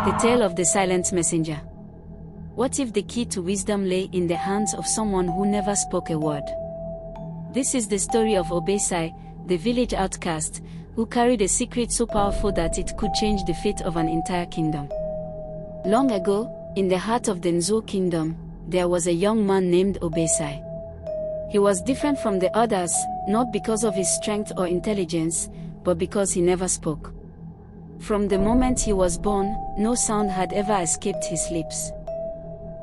The tale of the silent messenger. What if the key to wisdom lay in the hands of someone who never spoke a word? This is the story of Obesai, the village outcast, who carried a secret so powerful that it could change the fate of an entire kingdom. Long ago, in the heart of the Nzo kingdom, there was a young man named Obesai. He was different from the others, not because of his strength or intelligence, but because he never spoke. From the moment he was born, no sound had ever escaped his lips.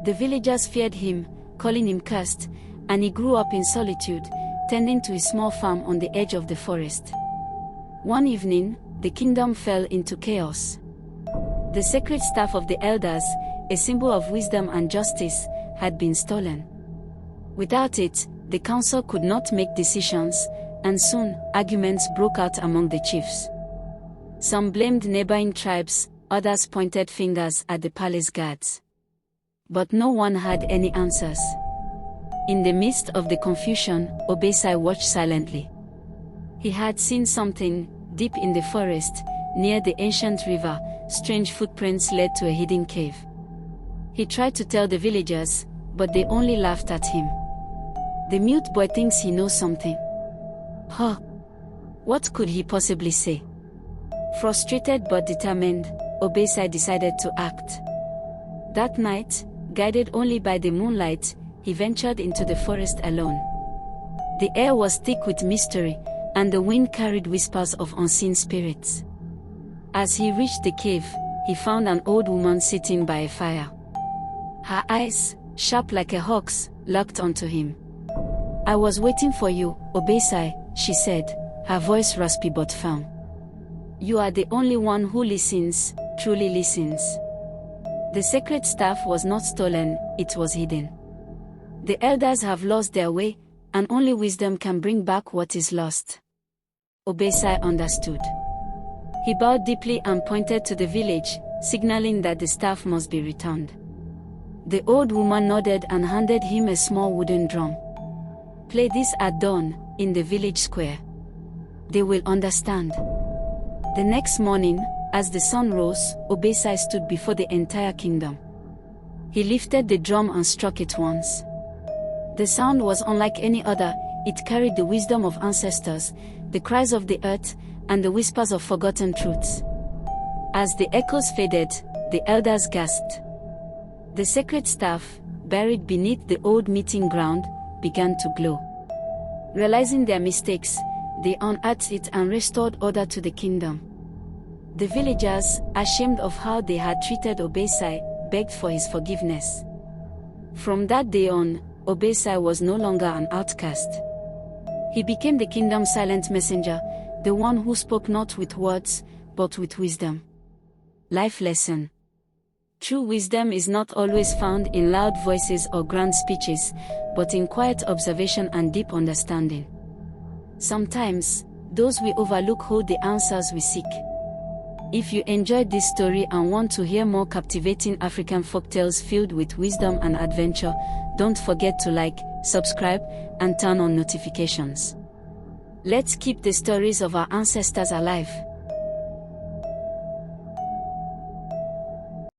The villagers feared him, calling him cursed, and he grew up in solitude, tending to his small farm on the edge of the forest. One evening, the kingdom fell into chaos. The sacred staff of the elders, a symbol of wisdom and justice, had been stolen. Without it, the council could not make decisions, and soon, arguments broke out among the chiefs. Some blamed neighboring tribes, others pointed fingers at the palace guards. But no one had any answers. In the midst of the confusion, Obesai watched silently. He had seen something. Deep in the forest, near the ancient river, strange footprints led to a hidden cave. He tried to tell the villagers, but they only laughed at him. The mute boy thinks he knows something. Huh? What could he possibly say? Frustrated but determined, Obesai decided to act. That night, guided only by the moonlight, he ventured into the forest alone. The air was thick with mystery, and the wind carried whispers of unseen spirits. As he reached the cave, he found an old woman sitting by a fire. Her eyes, sharp like a hawk's, locked onto him. "I was waiting for you, Obesai," she said, her voice raspy but firm. "You are the only one who listens, truly listens." The sacred staff was not stolen, it was hidden. The elders have lost their way, and only wisdom can bring back what is lost. Obesai understood. He bowed deeply and pointed to the village, signaling that the staff must be returned. The old woman nodded and handed him a small wooden drum. "Play this at dawn, in the village square. They will understand." The next morning, as the sun rose, Obesai stood before the entire kingdom. He lifted the drum and struck it once. The sound was unlike any other. It carried the wisdom of ancestors, the cries of the earth, and the whispers of forgotten truths. As the echoes faded, the elders gasped. The sacred staff, buried beneath the old meeting ground, began to glow. Realizing their mistakes, they unearthed it and restored order to the kingdom. The villagers, ashamed of how they had treated Obesai, begged for his forgiveness. From that day on, Obesai was no longer an outcast. He became the kingdom's silent messenger, the one who spoke not with words, but with wisdom. Life lesson. True wisdom is not always found in loud voices or grand speeches, but in quiet observation and deep understanding. Sometimes, those we overlook hold the answers we seek. If you enjoyed this story and want to hear more captivating African folktales filled with wisdom and adventure, don't forget to like, subscribe, and turn on notifications. Let's keep the stories of our ancestors alive.